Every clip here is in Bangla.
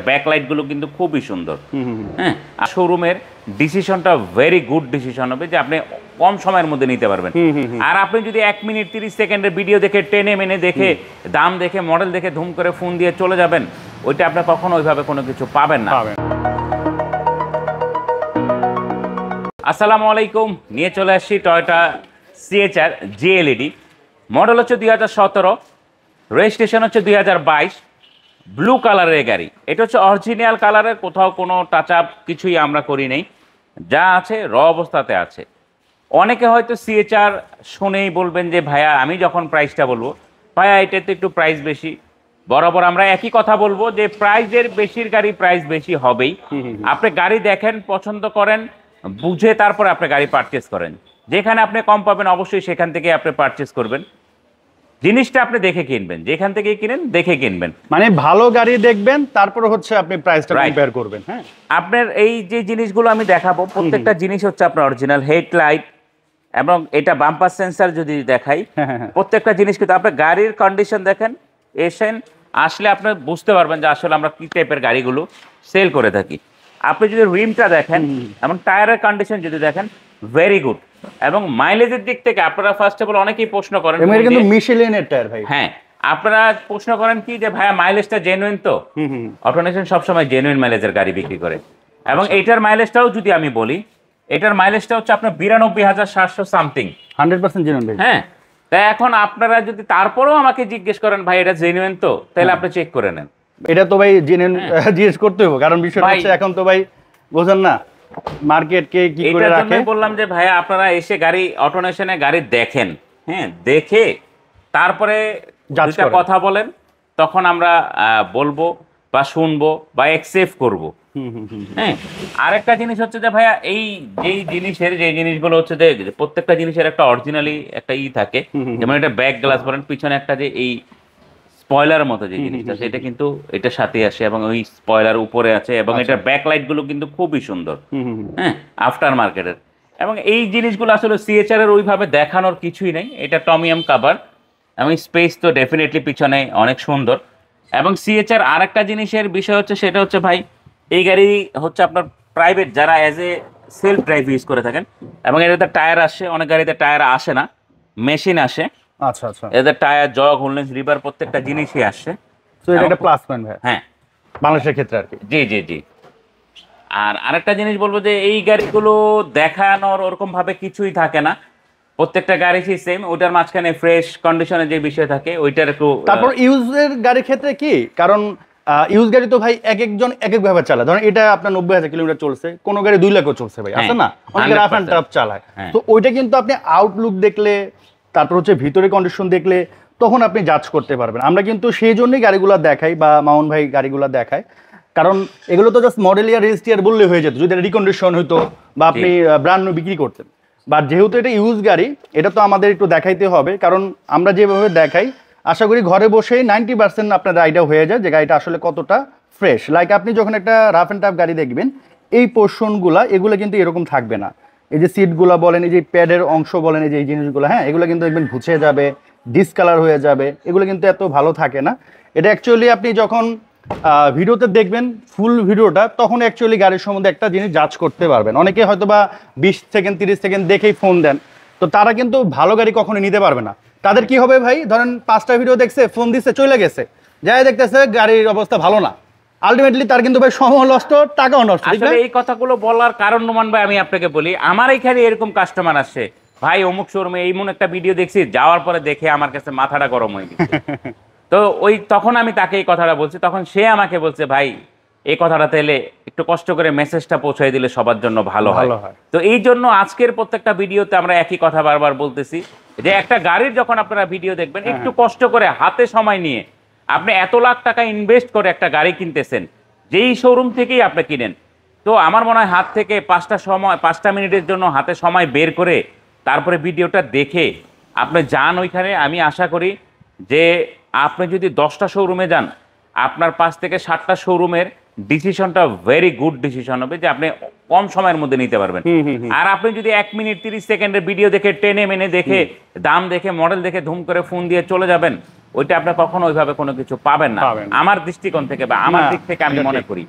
ব্যাকলাইট গুলো কিন্তু খুবই সুন্দর। হ্যাঁ, আর শোরুমের ডিসিশনটা ভেরি গুড ডিসিশন হবে যে আপনি কম সময়ের মধ্যে নিতে পারবেন। আর আপনি যদি 1 মিনিট 30 সেকেন্ডের ভিডিও দেখে টেনে মেনে দেখে দাম দেখে মডেল দেখে ধুম করে ফোন দিয়ে চলে যাবেন, ওইটা আপনি কখনো ওইভাবে কোনো কিছু পাবেন না। আসসালামু আলাইকুম, নিয়ে চলে আসছি টয়োটা সিএচআর জিএলইডি। মডেল হচ্ছে 2017, রেজিস্ট্রেশন হচ্ছে 2022, ব্লু কালারের গাড়ি। এটা হচ্ছে অরিজিনাল কালারের, কোথাও কোনো টাচ আপ কিছুই আমরা করি নেই, যা আছে র অবস্থাতে আছে। অনেকে হয়তো সিএচআর শুনেই বলবেন যে ভাইয়া, আমি যখন প্রাইসটা বলবো ভাইয়া এটাতে একটু প্রাইস বেশি। বরাবর আমরা একই কথা বলবো যে প্রাইজের বেশির গাড়ি প্রাইস বেশি হবেই। আপনি গাড়ি দেখেন, পছন্দ করেন, বুঝে তারপরে আপনি গাড়ি পারচেস করেন। যেখানে আপনি কম পাবেন অবশ্যই সেখান থেকে আপনি পারচেস করবেন। জিনিসটা আপনি দেখে কিনবেন, যেখান থেকে কিনেন দেখে কিনবেন, মানে ভালো গাড়ি দেখবেন, তারপর হচ্ছে আপনি প্রাইসটা কম্পেয়ার করবেন। হ্যাঁ, আপনার এই যে জিনিসগুলো আমি দেখাবো প্রত্যেকটা জিনিস হচ্ছে আপনার অরিজিনাল হেডলাইট এবং এটা বাম্পার সেন্সর যদি দেখাই, প্রত্যেকটা জিনিস কিন্তু আপনার গাড়ির কন্ডিশন দেখেন, এসেন আসলে আপনি বুঝতে পারবেন যে আসলে আমরা কি টাইপের গাড়িগুলো সেল করে থাকি। আপনি যদি রিমটা দেখেন এবং টায়ারের কন্ডিশন যদি দেখেন, ভেরি গুড। এবং মাইলেজের দিক থেকে আপনারা ফার্স্ট অফ অল অনেকেই প্রশ্ন করেন, এটা কিন্তু মিশেলিনের টায়ার ভাই। হ্যাঁ, আপনারা প্রশ্ন করেন কি যে ভাইয়া মাইলেজটা জেনুইন তো? অটোনেশন সবসময় জেনুইন মাইলেজের গাড়ি বিক্রি করে। এবং এইটার মাইলেজটাও যদি আমি বলি, এটার মাইলেজটা হচ্ছে আপনার 92,700 সামথিং, 100% জেনুইন ভাই। হ্যাঁ, তাই এখন আপনারা যদি তারপরেও আমাকে জিজ্ঞেস করেন ভাই এটা জেনুইন তো, তাহলে আপনি চেক করে নেন। এটা তো ভাই জেনুইন জিজ্ঞেস করতে হবে, কারণ বিষয়টা হচ্ছে এখন তো ভাই বোঝেন না মার্কেট কে কি করে রাখে। আমি বললাম যে ভাইয়া আপনারা এসে গাড়ি অটোনেশনে গাড়ি দেখেন, হ্যাঁ, দেখে তারপরে যেটা কথা বলেন, তখন আমরা বলবো বা শুনবো বা অ্যাকসেপ্ট করবো। হ্যাঁ, আরেকটা জিনিস হচ্ছে যে ভাইয়া এই যে জিনিসগুলো হচ্ছে যে প্রত্যেকটা জিনিসের একটা অরিজিনালি একটা থাকে, যেমন এটা ব্যাক গ্লাস বলেন, পিছনে একটা যে এই স্পয়লার মতো যে জিনিসটা, সেটা কিন্তু এটার সাথে আসে এবং ওই স্পয়লার উপরে আছে এবং এটার ব্যাকলাইট গুলো কিন্তু খুবই সুন্দর, হ্যাঁ, আফটার মার্কেটের। এবং এই জিনিসগুলো আসলে সিএচআর এর ওইভাবে দেখানোর কিছুই নেই। এটা টমিয়াম কাভার এবং স্পেস তো ডেফিনেটলি পিছনে অনেক সুন্দর। এবং সিএচআর আরেকটা জিনিসের বিষয় হচ্ছে, সেটা হচ্ছে ভাই এই গাড়ি হচ্ছে আপনার প্রাইভেট যারা as a self drive use করে থাকেন, এবং এটাতে টায়ার আসে, অনেক গাড়িতে টায়ার আসে না, মেশিন আসে। আচ্ছা আচ্ছা, এদের টায়ার, জগ, হুলনেস, রিবার প্রত্যেকটা জিনিসই আসছে। তো এটা একটা প্লাস পয়েন্ট ভাই, হ্যাঁ, বাংলাদেশের ক্ষেত্রে আর কি। জি জি জি। আর আরেকটা জিনিস বলবো যে এই গাড়িগুলো দেখানোর ওরকম ভাবে কিছুই থাকে না, প্রত্যেকটা গাড়ি সেম, ওটার মাঝখানে ফ্রেশ কন্ডিশনে যে বিষয় থাকে ওইটার একটু। তারপর ইউজের গাড়ির ক্ষেত্রে কি, কারণ ইউজ গাড়ি তো ভাই এক একজন এক এক ভাবে চালায়। ধরেন এটা আপনার 90,000 কিলোমিটার চলছে, কোনো গাড়ি 2 লাখও চলছে ভাই, আছে না, অনেকে রাফ এন্ড টাফ চালায়। তো ওইটা কিন্তু আপনি আউটলুক দেখলে, তারপর হচ্ছে ভিতরে কন্ডিশন দেখলে তখন আপনি জাজ করতে পারবেন। আমরা কিন্তু সেই জন্যই গাড়িগুলো দেখাই, বা মামুন ভাই গাড়িগুলো দেখায়, কারণ এগুলো তো জাস্ট মডেল ইয়ার রেজিস্ট্রি বললে হয়ে যেত যদি এটা রিকন্ডিশন হইতো বা আপনি ব্র্যান্ড নিউ বিক্রি করতেন। বাট যেহেতু এটা ইউজ গাড়ি, এটা তো আমাদের একটু দেখাইতে হবে, কারণ আমরা যেভাবে দেখাই আশা করি ঘরে বসেই 90% আপনার আইডিয়া হয়ে যায় যে গাড়িটা আসলে কতটা ফ্রেশ। লাইক আপনি যখন একটা রাফ অ্যান্ড টাফ গাড়ি দেখবেন, এই পোর্শনগুলা এগুলো কিন্তু এরকম থাকবে না। এই যে সিটগুলো বলেন, এই যে প্যাডের অংশ বলেন, এই যে এই জিনিসগুলো, হ্যাঁ, এগুলো কিন্তু দেখবেন ঘুচে যাবে, ডিসকালার হয়ে যাবে, এগুলো কিন্তু এত ভালো থাকে না। এটা অ্যাকচুয়ালি আপনি যখন ভিডিওতে দেখবেন ফুল ভিডিওটা, তখন অ্যাকচুয়ালি গাড়ির সম্বন্ধে একটা জিনিস জাজ করতে পারবেন। অনেকে হয়তো বা 20 সেকেন্ড 30 সেকেন্ড দেখেই ফোন দেন, তো তারা কিন্তু ভালো গাড়ি কখনো নিতে পারবে না। তাদের কি হবে ভাই, ধরেন 5টা ভিডিও দেখছে, ফোন দিচ্ছে, চলে গেছে, যাই দেখতেছে গাড়ির অবস্থা ভালো না, আলটিমেটলি তার কিন্তু ভাই সময় নষ্ট, টাকাও নষ্ট। আসলে এই কথাগুলো বলার কারণ নোমান ভাই, আমি আপনাকে বলি, আমার এখানে এরকম কাস্টমার আসছে, ভাই অমুক শোরুমে এইমন একটা ভিডিও দেখছি, যাওয়ার পরে দেখে আমার কাছে মাথাটা গরম হয়ে গেছে। তো ওই তখন আমি তাকে এই কথাটা বলছি, তখন সে আমাকে বলছে ভাই এই কথাটা তাহলে একটু কষ্ট করে মেসেজটা পৌঁছাই দিলে সবার জন্য ভালো হয়। তো এই জন্য আজকের প্রত্যেকটা ভিডিওতে আমরা একই কথা বারবার বলতেছি যে একটা গাড়ির যখন আপনারা ভিডিও দেখবেন, একটু কষ্ট করে হাতে সময় নিয়ে, আপনি এত লাখ টাকা ইনভেস্ট করে একটা গাড়ি কিনতেছেন, যেই শোরুম থেকেই আপনি কিনেন, তো আমার মনে হয় হাত থেকে 5টা মিনিটের জন্য হাতে সময় বের করে তারপরে ভিডিওটা দেখে আপনি যান ওইখানে। আমি আশা করি যে আপনি যদি 10টা শোরুমে যান, আপনার 5 থেকে 7টা শোরুমের ডিসিশনটা ভেরি গুড ডিসিশন হবে যে আপনি কম সময়ের মধ্যে নিতে পারবেন। আর আপনি যদি 1 মিনিট 30 সেকেন্ডের ভিডিও দেখে টেনে মেনে দেখে দাম দেখে মডেল দেখে ধুম করে ফোন দিয়ে চলে যাবেন, ওইটা আপনি কখনো ওইভাবে কোনো কিছু পাবেন না আমার দৃষ্টিকোণ থেকে বা আমার দিক থেকে আমি মনে করি।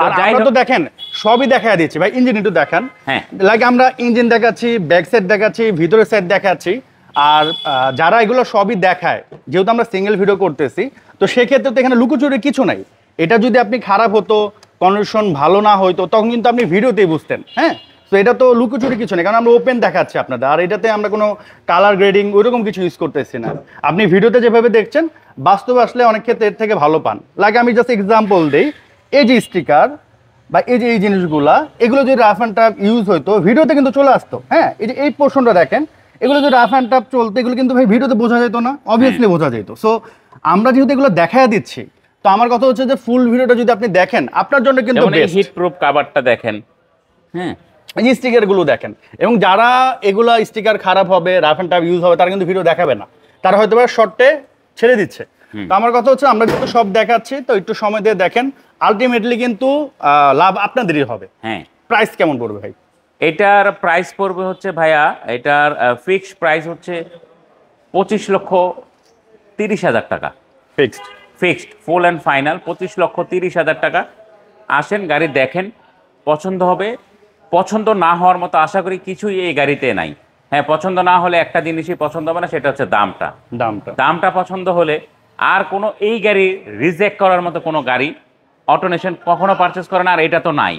আর আমরা তো দেখেন সবই দেখা দিচ্ছি ভাই, ইঞ্জিন একটু দেখান। হ্যাঁ, লাইক আমরা ইঞ্জিন দেখাচ্ছি, ব্যাক সাইড দেখাচ্ছি, ভিতরের সাইড দেখাচ্ছি। আর যারা এগুলো সবই দেখায়, যেহেতু আমরা সিঙ্গেল ভিডিও করতেছি, তো সেক্ষেত্রে তো এখানে লুকোচুরি কিছু নাই। এটা যদি আপনি খারাপ হতো, কন্ডিশন ভালো না হইতো, তখন কিন্তু আপনি ভিডিওতেই বুঝতেন। হ্যাঁ, তো এটা তো লুকোচুরি কিছু নেই, কারণ আমরা ওপেন দেখাচ্ছি আপনাদের। আর এটাতে আমরা কোনো কালার গ্রেডিং ওইরকম কিছু ইউজ করতেছি না। আপনি ভিডিওতে যেভাবে দেখছেন, বাস্তবে আসলে অনেক ক্ষেত্রে এর থেকে ভালো পান। লাইক আমি জাস্ট এক্সাম্পল দিই, এই যে স্টিকার বা এই যে এই জিনিসগুলা, এগুলো যদি রাফ অ্যান্ড টাফ ইউজ হইতো, ভিডিওতে কিন্তু চলে আসতো। হ্যাঁ, এই যে এই পোর্শনটা দেখেন, এগুলো যদি রাফ অ্যান্ড টাফ চলতো, এগুলো কিন্তু ভাই ভিডিওতে বোঝা যেত না, অবভিয়াসলি বোঝা যেত। সো আমরা যেহেতু এগুলো দেখায় দিচ্ছি, তো আমার কথা হচ্ছে যে ফুল ভিডিওটা যদি আপনি দেখেন, আপনার জন্য কিন্তু বেস্ট। হিট প্রুফ কভারটা দেখেন, হ্যাঁ, এই যে স্টিকারগুলো দেখেন। এবং যারা এগুলা স্টিকার খারাপ হবে, রাফ অ্যান্ড টাফ ইউজ হবে, তারা কিন্তু ভিডিও দেখাবে না, তারা হয়তো বা শর্টে ছেড়ে দিচ্ছে। তো আমার কথা হচ্ছে আমরা কিন্তু সব দেখাচ্ছি, তো একটু সময় দিয়ে দেখেন, আলটিমেটলি কিন্তু লাভ আপনাদেরই হবে। হ্যাঁ, প্রাইস কেমন পড়বে ভাই? এটার প্রাইস পড়বে হচ্ছে ভাইয়া, এটার ফিক্সড প্রাইস হচ্ছে 25,30,000 টাকা। ফিক্সড ফুল অ্যান্ড ফাইনাল 25,30,000 টাকা। আসেন, গাড়ি দেখেন, পছন্দ হবে। পছন্দ না হওয়ার মতো আশা করি কিছুই এই গাড়িতে নাই। হ্যাঁ, পছন্দ না হলে একটা জিনিসই পছন্দ হবে না, সেটা হচ্ছে দামটা পছন্দ হলে আর কোনো এই গাড়ি রিজেক্ট করার মতো কোনো গাড়ি অটোনেশন কখনো পারচেস করে না, আর এটা তো নাই।